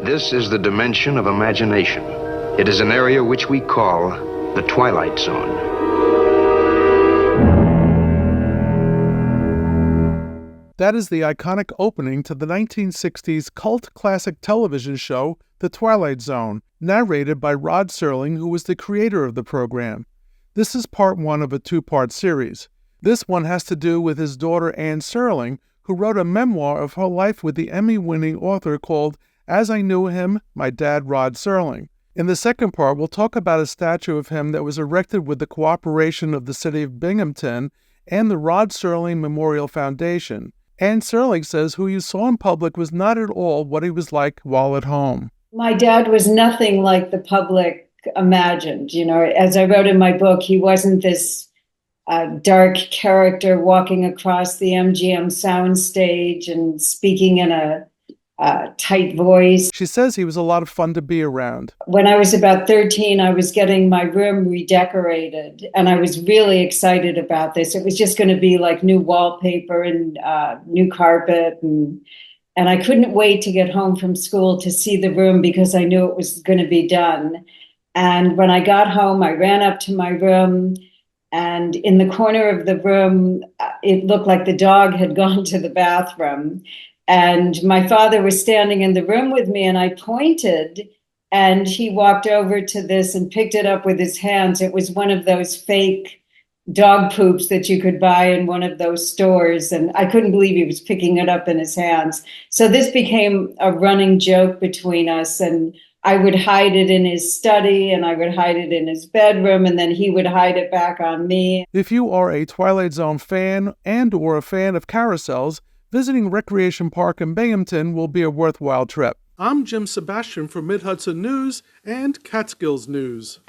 This is the dimension of imagination. It is an area which we call the Twilight Zone. That is the iconic opening to the 1960s cult classic television show, The Twilight Zone, narrated by Rod Serling, who was the creator of the program. This is part one of a two-part series. This one has to do with his daughter Anne Serling, who wrote a memoir of her life with the Emmy-winning author called As I Knew Him, My Dad Rod Serling. In the second part, we'll talk about a statue of him that was erected with the cooperation of the city of Binghamton and the Rod Serling Memorial Foundation. Anne Serling says who you saw in public was not at all what he was like while at home. My dad was nothing like the public imagined. You know, as I wrote in my book, he wasn't this dark character walking across the MGM soundstage and speaking in a tight voice. She says he was a lot of fun to be around. When I was about 13, I was getting my room redecorated, and I was really excited about this. It was just going to be like new wallpaper and new carpet, and I couldn't wait to get home from school to see the room because I knew it was going to be done. And when I got home, I ran up to my room, and in the corner of the room, it looked like the dog had gone to the bathroom. And my father was standing in the room with me, and I pointed, and he walked over to this and picked it up with his hands. It was one of those fake dog poops that you could buy in one of those stores. And I couldn't believe he was picking it up in his hands. So this became a running joke between us. And I would hide it in his study, and I would hide it in his bedroom, and then he would hide it back on me. If you are a Twilight Zone fan and or a fan of carousels, visiting Recreation Park in Binghamton will be a worthwhile trip. I'm Jim Sebastian for Mid-Hudson News and Catskills News.